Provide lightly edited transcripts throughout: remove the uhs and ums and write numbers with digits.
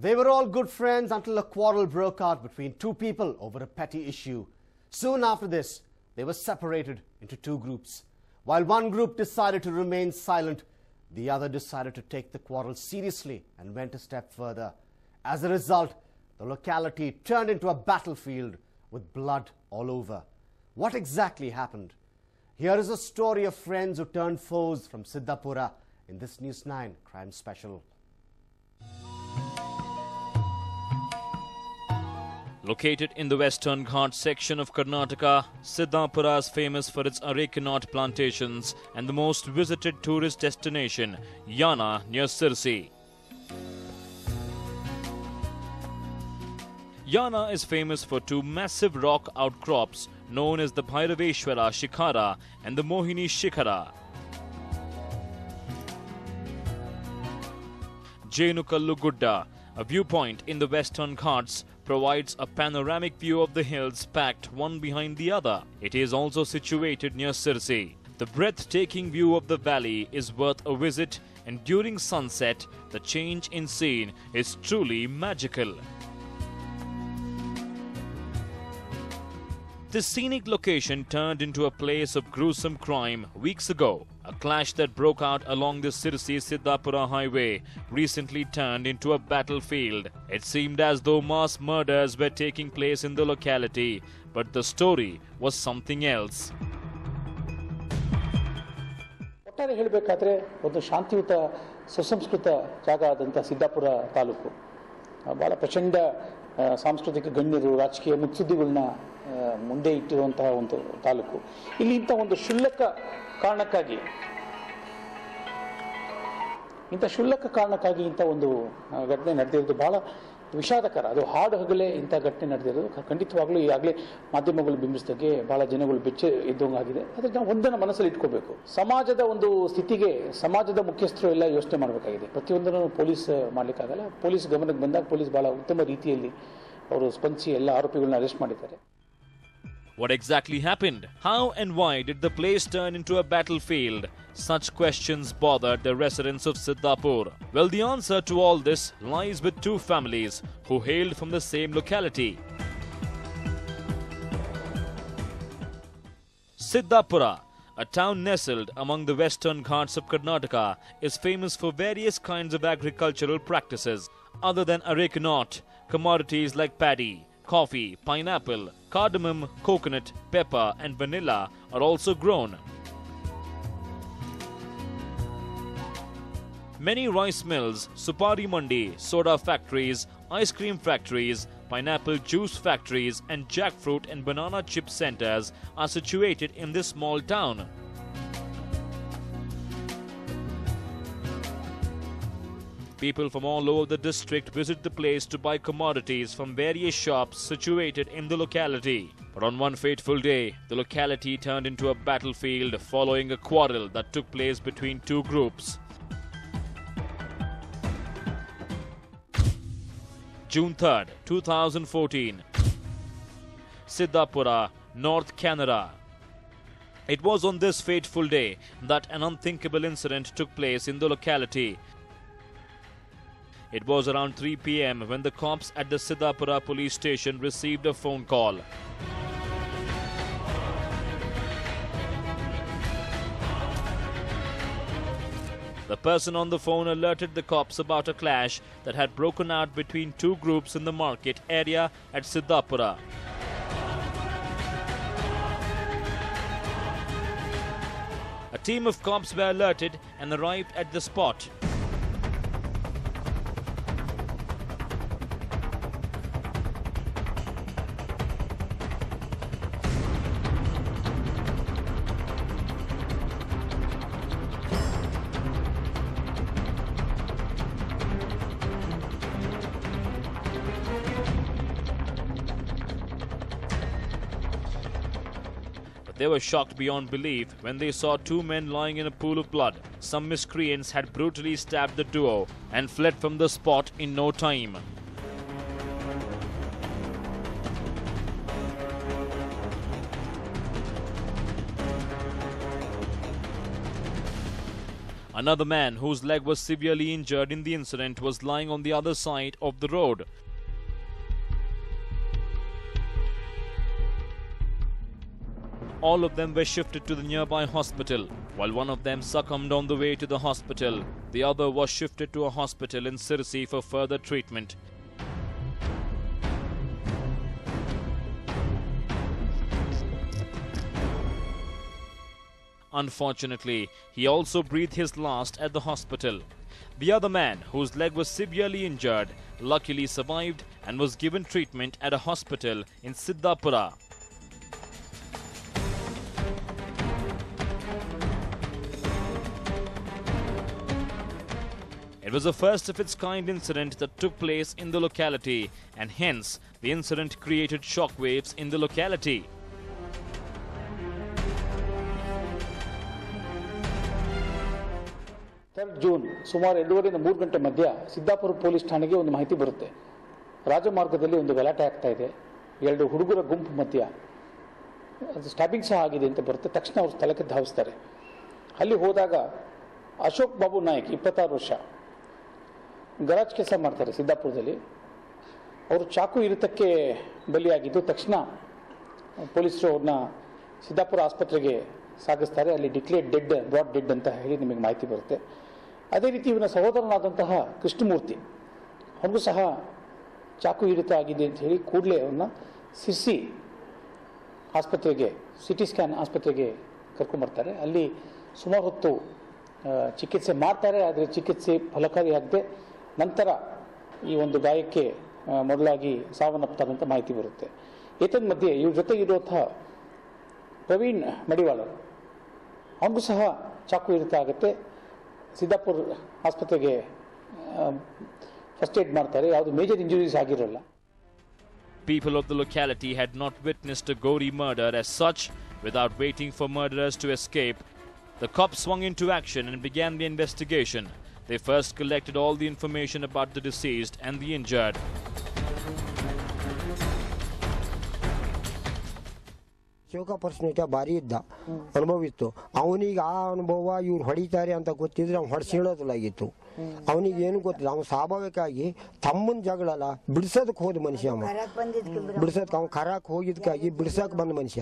They were all good friends until a quarrel broke out between two people over a petty issue. Soon after this, they were separated into two groups. While one group decided to remain silent, the other decided to take the quarrel seriously and went a step further. As a result, the locality turned into a battlefield with blood all over. What exactly happened? Here is a story of friends who turned foes from Siddhapura in this News 9 Crime Special. Located in the Western Ghats section of Karnataka, Siddhapura is famous for its areca plantations and the most visited tourist destination, Yana near Sirsi. Yana is famous for two massive rock outcrops known as the Bhairaveshwara Shikhara and the Mohini Shikhara. Jenukallu Gudda, a viewpoint in the Western Ghats, provides a panoramic view of the hills packed one behind the other. It is also situated near Sirsi. The breathtaking view of the valley is worth a visit, and during sunset, the change in scene is truly magical. This scenic location turned into a place of gruesome crime weeks ago. A clash that broke out along the Sirsi-Siddhapura highway recently turned into a battlefield. It seemed as though mass murders were taking place in the locality, but the story was something else. ಒಟ್ಟಾರೆ ಹೇಳಬೇಕಾದ್ರೆ ಒಂದು ಶಾಂತಿಯುತ ಸುಸಂಸ್ಕೃತ ಜಾಗ ಆದಂತ ಸಿದ್ದಾಪುರ ತಾಲೂಕು ಬಹಳ ಪ್ರಚಂಡ ಸಾಂಸ್ಕೃತಿಕ ಗಣ್ಯರು ರಾಜಕೀಯ ಮುತ್ಸದ್ದಿಗಳನ್ನ ಮುಂದೆ ಇಟ್ಟಿರುವಂತಹ ಒಂದು ತಾಲೂಕು. ಇಲ್ಲಿ ಇಂಥ ಒಂದು ಕ್ಷುಲ್ಲಕ ಕಾರಣಕ್ಕಾಗಿ ಇಂಥ ಒಂದು ಘಟನೆ ನಡೆದಿರೋದು ಬಹಳ ವಿಷಾದಕರ. ಅದು ಹಾಡು ಹಗಲೇ ಇಂಥ ಘಟನೆ ನಡೆದಿರೋದು ಖಂಡಿತವಾಗ್ಲೂ ಈಗಾಗಲೇ ಮಾಧ್ಯಮಗಳು ಬಿಂಬಿಸಿದಾಗೆ ಬಹಳ ಜನಗಳು ಬೆಚ್ಚ ಇದ್ದಂಗಾಗಿದೆ. ಅದಕ್ಕೆ ನಾವು ಒಂದನ್ನು ಮನಸ್ಸಲ್ಲಿ ಇಟ್ಕೋಬೇಕು. ಸಮಾಜದ ಒಂದು ಸ್ಥಿತಿಗೆ ಸಮಾಜದ ಮುಖ್ಯಸ್ಥರು ಎಲ್ಲ ಯೋಚನೆ ಮಾಡಬೇಕಾಗಿದೆ. ಪ್ರತಿಯೊಂದನ್ನು ಪೊಲೀಸ್ ಮಾಡಲಿಕ್ಕಾಗಲ್ಲ. ಪೊಲೀಸ್ ಗಮನಕ್ಕೆ ಬಂದಾಗ ಪೊಲೀಸ್ ಬಹಳ ಉತ್ತಮ ರೀತಿಯಲ್ಲಿ ಅವರು ಸ್ಪಂದಿಸಿ ಎಲ್ಲ ಆರೋಪಿಗಳನ್ನ ಅರೆಸ್ಟ್ ಮಾಡಿದ್ದಾರೆ. What exactly happened? How and why did the place turn into a battlefield? Such questions bothered the residents of Siddhapur. Well, the answer to all this lies with two families who hailed from the same locality. Siddhapura, a town nestled among the Western Ghats of Karnataka, is famous for various kinds of agricultural practices. Other than areca, commodities like paddy, coffee, pineapple, cardamom, coconut, pepper and vanilla are also grown. Many rice mills, supari mandi, soda factories, ice cream factories, pineapple juice factories and jackfruit and banana chip centers are situated in this small town. People from all over the district visit the place to buy commodities from various shops situated in the locality. But on one fateful day, the locality turned into a battlefield following a quarrel that took place between two groups. June 3rd, 2014. Siddhapura, North Canara. It was on this fateful day that an unthinkable incident took place in the locality. It was around 3 p.m. when the cops at the Siddhapura police station received a phone call. The person on the phone alerted the cops about a clash that had broken out between two groups in the market area at Siddhapura. A team of cops were alerted and arrived at the spot. They were shocked beyond belief when they saw two men lying in a pool of blood. Some miscreants had brutally stabbed the duo and fled from the spot in no time. Another man whose leg was severely injured in the incident was lying on the other side of the road. All of them were shifted to the nearby hospital. While one of them succumbed on the way to the hospital, the other was shifted to a hospital in Sirsi for further treatment. Unfortunately, he also breathed his last at the hospital. The other man, whose leg was severely injured, luckily survived and was given treatment at a hospital in Siddhapura. It was a first of its kind incident that took place in the locality, and hence the incident created shockwaves in the locality. June ಸುಮಾರು 2:30 3 ಗಂಟೆ ಮಧ್ಯ Siddapura police ಠಾಣೆಗೆ ಒಂದು ಮಾಹಿತಿ ಬರುತ್ತೆ. ರಾಜಮಾರ್ಗದಲ್ಲಿ ಒಂದು ಗಲಾಟೆ ಆಗ್ತಾ ಇದೆ, 2 ಹುಡುಗರ ಗುಂಪು ಮಧ್ಯ ಸ್ಟಾಬಿಂಗ್ ಸಹ ಆಗಿದೆ ಅಂತ ಬರುತ್ತೆ. ತಕ್ಷಣ ಅವರು ಸ್ಥಳಕ್ಕೆ ಧಾವಿಸ್ತಾರೆ. ಅಲ್ಲಿ ಹೋದಾಗ ಅಶೋಕ್ ಬಾಬು ನಾಯಕ್ 26 ವರ್ಷ ಗರಾಜ್ ಕೆಲಸ ಮಾಡ್ತಾರೆ ಸಿದ್ದಾಪುರದಲ್ಲಿ. ಅವರು ಚಾಕು ಇರಿತಕ್ಕೆ ಬಲಿಯಾಗಿದ್ದು ತಕ್ಷಣ ಪೊಲೀಸರು ಅವ್ರನ್ನ ಸಿದ್ದಾಪುರ ಆಸ್ಪತ್ರೆಗೆ ಸಾಗಿಸ್ತಾರೆ. ಅಲ್ಲಿ ಡಿಕ್ಲೇರ್ಡ್ ಡೆಡ್, ಬ್ರಾಡ್ ಡೆಡ್ ಅಂತ ಹೇಳಿ ನಿಮಗೆ ಮಾಹಿತಿ ಬರುತ್ತೆ. ಅದೇ ರೀತಿ ಇವನ ಸಹೋದರನಾದಂತಹ ಕೃಷ್ಣಮೂರ್ತಿ ಅವ್ರಿಗೂ ಸಹ ಚಾಕು ಇರಿತ ಆಗಿದೆ ಅಂತ ಹೇಳಿ ಕೂಡಲೇ ಅವ್ರನ್ನ ಸಿರ್ಸಿ ಆಸ್ಪತ್ರೆಗೆ, ಸಿಟಿ ಸ್ಕ್ಯಾನ್ ಆಸ್ಪತ್ರೆಗೆ ಕರ್ಕೊಂಡ್ಬರ್ತಾರೆ. ಅಲ್ಲಿ ಸುಮಾರು ಹೊತ್ತು ಚಿಕಿತ್ಸೆ ಮಾಡ್ತಾರೆ. ಆದರೆ ಚಿಕಿತ್ಸೆ ಫಲಕಾರಿಯಾಗದೆ ನಂತರ ಈ ಒಂದು ಗಾಯಕ್ಕೆ ಮೊದಲಾಗಿ ಸಾವನ್ನಪ್ತಾರೆ ಅಂತ ಮಾಹಿತಿ ಬರುತ್ತೆ. ಏತನ್ಮಧ್ಯೆ ಇವ್ರ ಜೊತೆ ಇರುವಂತಹ ಪ್ರವೀಣ್ ಮಡಿವಾಳರ್ ಅವನಿಗೂ ಸಹ ಚಾಕು ಇರಿತ ಆಗುತ್ತೆ. ಸಿದ್ದಾಪುರ ಆಸ್ಪತ್ರೆಗೆ ಫಸ್ಟ್ ಏಡ್ ಮಾಡ್ತಾರೆ. ಯಾವುದು ಮೇಜರ್ ಇಂಜುರೀಸ್ ಆಗಿರಲ್ಲ. People of the locality had not witnessed a gory murder as such. Without waiting for murderers to escape, the cops swung into action and began the investigation. They first collected all the information about the deceased and the injured. ಶಿವಕ ಪರ್ಸನೇಟ ಭಾರಿ ಇದ್ದ, ಅನುಭವ ಇತ್ತು ಅವನಿಗೆ. ಆ ಅನುಭವ ಇವ್ರು ಹೊಡಿತಾರೆ ಅಂತ ಗೊತ್ತಿದ್ರೆ ಅವ್ನು ಹೊಡೆಸಿಡೋದಿಲ್ಲಾಗಿತ್ತು. ಅವನಿಗೆ ಏನು ಗೊತ್ತಿಲ್ಲ. ಅವ್ನು ಸ್ವಾಭಾವಿಕವಾಗಿ ತಮ್ಮನ ಜಗಳಲ್ಲ ಬಿಡ್ಸೋದಕ್ಕೆ ಹೋದ ಮನುಷ್ಯ. ಬಿಡ್ಸೋದಕ್ಕೆ ಅವ್ನು ಕರಾಕ್ ಹೋಗಿದ್ಕಾಗಿ ಬಿಡ್ಸೋಕೆ ಬಂದ ಮನುಷ್ಯ.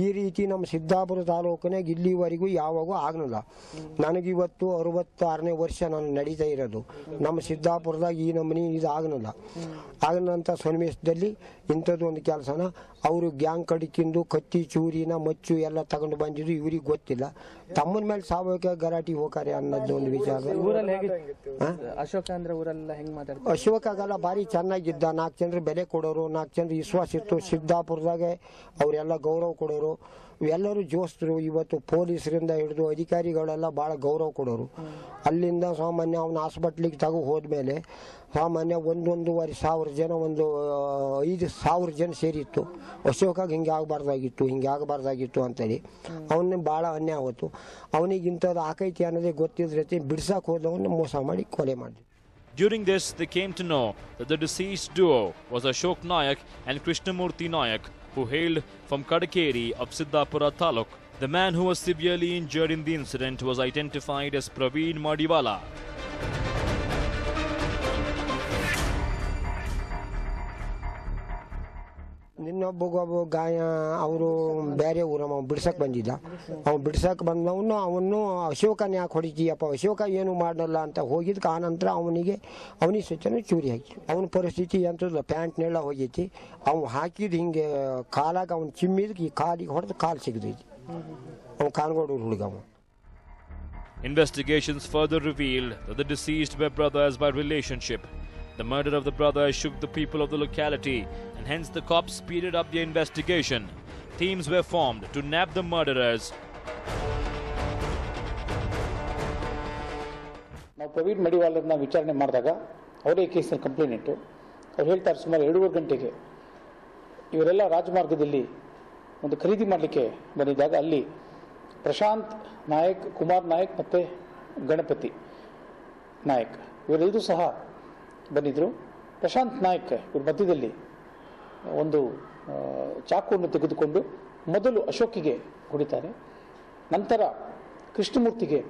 ಈ ರೀತಿ ನಮ್ಮ ಸಿದ್ದಾಪುರ ತಾಲೂಕಿನಾಗ ಇಲ್ಲಿವರೆಗೂ ಯಾವಾಗೂ ಆಗಲಿಲ್ಲ. ನನಗಿವತ್ತು 66ನೇ ವರ್ಷ ನಾನು ನಡೀತಾ ಇರೋದು. ನಮ್ಮ ಸಿದ್ದಾಪುರದಾಗ ಈ ನಮ್ಮನೆ ಇದು ಆಗಲಿಲ್ಲ. ಆಗನಂತ ಸನ್ನಿವೇಶದಲ್ಲಿ ಇಂಥದ್ದು ಒಂದು ಕೆಲಸನ ಅವರು ಗ್ಯಾಂಗ್ ಕಡಿಕಿಂದು ಕತ್ತಿ ಚೂರಿನ ಮಚ್ಚು ಎಲ್ಲ ತಗೊಂಡು ಬಂದಿದ್ದು ಇವ್ರಿಗೆ ಗೊತ್ತಿಲ್ಲ. ತಮ್ಮನ ಮೇಲೆ ಸ್ವಾಭಾವಿಕ ಗಲಾಟೆ ಹೋಗಾರೆ ಅನ್ನೋದು ಒಂದು ವಿಚಾರ. ಅಶೋಕಾಗೆಲ್ಲ ಭಾರಿ ಚೆನ್ನಾಗಿದ್ದ. 4 ಜನರು ಬೆಲೆ ಕೊಡೋರು, 4 ಜನರು ವಿಶ್ವಾಸ ಇತ್ತು. ಸಿದ್ದಾಪುರದಾಗ ಅವರೆಲ್ಲ ಗೌರವ ಕೊಡೋರು. ಎಲ್ಲರೂ ಜೋಸ್ತರು. ಇವತ್ತು ಪೊಲೀಸರಿಂದ ಹಿಡಿದು ಅಧಿಕಾರಿಗಳೆಲ್ಲ ಭಾಳ ಗೌರವ ಕೊಡೋರು. ಅಲ್ಲಿಂದ ಸಾಮಾನ್ಯ ಅವನ ಹಾಸ್ಪಿಟ್ಲಿಗೆ ಹೋದ್ಮೇಲೆ ಸಾಮಾನ್ಯ 1,500 ಜನ, ಒಂದು 5,000 ಜನ ಸೇರಿತ್ತು. ಅಶೋಕಾಗ ಹಿಂಗೆ ಆಗಬಾರ್ದಾಗಿತ್ತು ಅಂತೇಳಿ ಅವನ್ನ ಭಾಳ ಅನ್ಯಾಯ ಆವತ್ತು. ಅವನಿಗೆ ಇಂಥದ್ದು ಆಕೈತಿ ಅನ್ನೋದೇ ಗೊತ್ತಿದ್ರೈತಿ. ಬಿಡ್ಸಕ್ಕೆ ಹೋದವನ್ನ ಮೋಸ ಮಾಡಿ ಕೊಲೆ ಮಾಡಿದ್ವಿ. During this, they came to know that the deceased duo was Ashok Nayak and Krishnamurti Nayak, who hailed from Kadakeri of Siddhapura Taluk. The man who was severely injured in the incident was identified as Praveen Madiwala. ಇನ್ನೊಬ್ಬ ಗಾಯ ಅವರು ಬೇರೆ ಊರ ಬಿಡ್ಸಕ್ಕೆ ಬಂದಿದ್ದ. ಅವ್ನು ಬಿಡ್ಸಕ್ಕೆ ಬಂದವನು ಅವನು ಅಶೋಕನ ಯಾಕೆ ಹೊಡಿತೀಯಪ್ಪ, ಅಶೋಕ ಏನು ಮಾಡಲ್ಲ ಅಂತ ಹೋಗಿದ್ದಕ್ಕೆ ಆನಂತರ ಅವನಿಗೆ ಸಹಿತ ಚೂರಿ ಹಾಕಿ ಅವನ ಪರಿಸ್ಥಿತಿ ಎಂತಲ್ಲ. ಪ್ಯಾಂಟ್ನೆಲ್ಲ ಹೋಗೈತಿ. ಅವ್ನು ಹಾಕಿದ್ದು ಹಿಂಗೆ ಕಾಲಾಗ ಅವ್ನು ಚಿಮ್ಮಿದಕ್ಕೆ ಈ ಕಾಲಿಗೆ ಹೊಡೆದು ಕಾಲು ಸಿಗದೈತಿ. ಅವ್ನು ಕಾನ್ಗೋಡೂರು ಹುಡುಗ. Investigations further revealed that the deceased were brothers by relationship. The murder of the brothers shook the people of the locality, and hence the cops speeded up their investigation. Teams were formed to nab the murderers. ನಾವು ಪ್ರವೀಣ್ ಮಡಿವಾಳರನ್ನ ವಿಚಾರಣೆ ಮಾಡಿದಾಗ ಅವರೇ ಕೇಸಲ್ಲಿ complaint ಇಟ್ಟು ಅವ್ರು ಹೇಳ್ತಾರೆ ಸುಮಾರು 2:30 ಗಂಟೆಗೆ ಇವರೆಲ್ಲ ರಾಜಮಾರ್ಗದಲ್ಲಿ ಒಂದು ಖರೀದಿ ಮಾಡಲಿಕ್ಕೆ ಬಂದಿದ್ದಾಗ ಅಲ್ಲಿ ಪ್ರಶಾಂತ್ ನಾಯಕ್, ಕುಮಾರ್ ನಾಯಕ್ ಮತ್ತು ಗಣಪತಿ ನಾಯಕ್ ಇವರೆಲ್ಲರೂ ಸಹ ಬಂದಿದ್ದರು. ಪ್ರಶಾಂತ್ ನಾಯಕ್ ಇವ್ರ ಮಧ್ಯದಲ್ಲಿ ಒಂದು ಚಾಕುವನ್ನು ತೆಗೆದುಕೊಂಡು ಮೊದಲು ಅಶೋಕಿಗೆ ಹೊಡಿತಾರೆ. ನಂತರ ಕೃಷ್ಣಮೂರ್ತಿಗೆ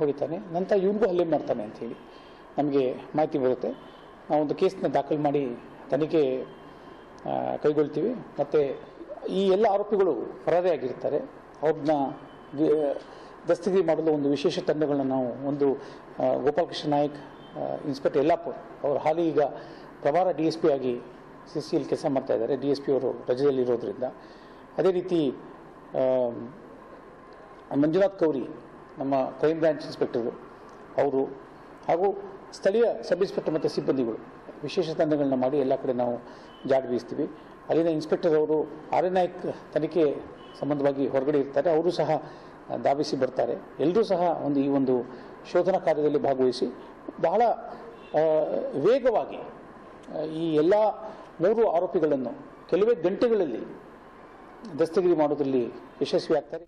ಹೊಡಿತಾನೆ, ನಂತರ ಇವನಿಗೂ ಹಲ್ಲೆ ಮಾಡ್ತಾನೆ ಅಂಥೇಳಿ ನಮಗೆ ಮಾಹಿತಿ ಬರುತ್ತೆ. ನಾವೊಂದು ಕೇಸನ್ನ ದಾಖಲು ಮಾಡಿ ತನಿಖೆ ಕೈಗೊಳ್ತೀವಿ. ಮತ್ತು ಈ ಎಲ್ಲ ಆರೋಪಿಗಳು ಪರಾರಿಯಾಗಿರ್ತಾರೆ. ಅವ್ರನ್ನ ದಸ್ತಗಿರಿ ಮಾಡಲು ಒಂದು ವಿಶೇಷ ತಂಡಗಳನ್ನ ನಾವು ಒಂದು ಗೋಪಾಲಕೃಷ್ಣ ನಾಯಕ್, ಇನ್ಸ್ಪೆಕ್ಟರ್ ಯಲ್ಲಾಪುರ್ ಅವರು ಹಾಲಿ ಈಗ ಪ್ರಭಾರ DSP ಆಗಿ CCL ಕೆಲಸ ಮಾಡ್ತಾ ಇದ್ದಾರೆ. DSP ಅವರು ರಜೆಯಲ್ಲಿರೋದ್ರಿಂದ. ಅದೇ ರೀತಿ ಮಂಜುನಾಥ್ ಕೌರಿ ನಮ್ಮ ಕ್ರೈಮ್ ಬ್ರಾಂಚ್ ಇನ್ಸ್ಪೆಕ್ಟರು ಅವರು ಹಾಗೂ ಸ್ಥಳೀಯ ಸಬ್ ಇನ್ಸ್ಪೆಕ್ಟರ್ ಮತ್ತು ಸಿಬ್ಬಂದಿಗಳು ವಿಶೇಷ ತಂಡಗಳನ್ನ ಮಾಡಿ ಎಲ್ಲ ಕಡೆ ನಾವು ಜಾಡು ಬೀಸ್ತೀವಿ. ಅಲ್ಲಿನ ಇನ್ಸ್ಪೆಕ್ಟರ್ ಅವರು ನಾಯಕ್ ತನಿಖೆ ಸಂಬಂಧವಾಗಿ ಹೊರಗಡೆ ಇರ್ತಾರೆ. ಅವರು ಸಹ ಧಾವಿಸಿ ಬರ್ತಾರೆ. ಎಲ್ಲರೂ ಸಹ ಈ ಒಂದು ಶೋಧನಾ ಕಾರ್ಯದಲ್ಲಿ ಭಾಗವಹಿಸಿ ಬಹಳ ವೇಗವಾಗಿ ಈ ಎಲ್ಲ 3 ಆರೋಪಿಗಳನ್ನು ಕೆಲವೇ ಗಂಟೆಗಳಲ್ಲಿ ದಸ್ತಗಿರಿ ಮಾಡೋದ್ರಲ್ಲಿ ಯಶಸ್ವಿ ಆಗ್ತಾರೆ.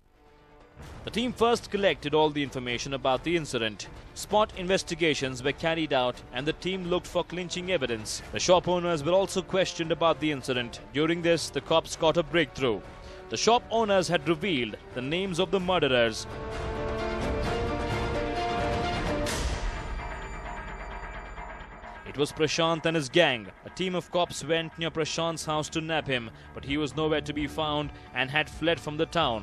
The team first collected all the information about the incident. Spot investigations were carried out and the team looked for clinching evidence. The shop owners were also questioned about the incident. During this, the cops got a breakthrough. The shop owners had revealed the names of the murderers. It was Prashant and his gang. A team of cops went near Prashant's house to nab him, but he was nowhere to be found and had fled from the town.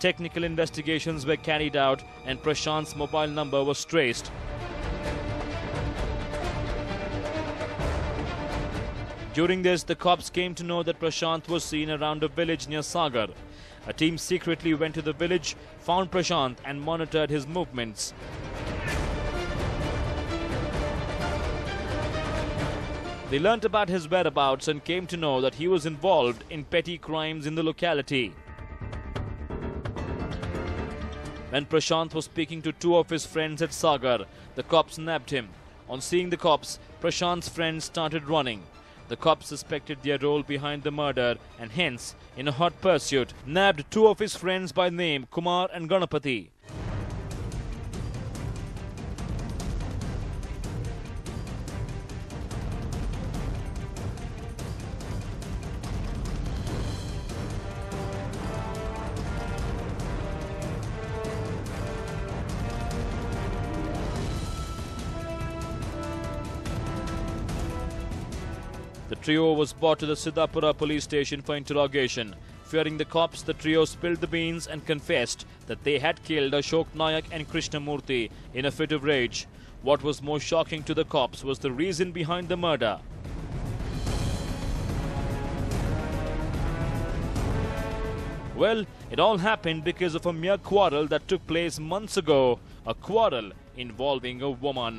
Technical investigations were carried out and Prashant's mobile number was traced. During this, the cops came to know that Prashant was seen around a village near Sagar. A team secretly went to the village, found Prashant and monitored his movements. They learnt about his whereabouts and came to know that he was involved in petty crimes in the locality. When Prashant was speaking to 2 of his friends at Sagar, the cops nabbed him. On seeing the cops, Prashant's friends started running. The cops suspected their role behind the murder and hence, in a hot pursuit, nabbed 2 of his friends by name Kumar and Ganapati. The trio was brought to the Siddhapura police station for interrogation. Fearing the cops, the trio spilled the beans and confessed that they had killed Ashok Nayak and Krishnamurthy in a fit of rage. What was more shocking to the cops was the reason behind the murder. Well, it all happened because of a mere quarrel that took place months ago, a quarrel involving a woman.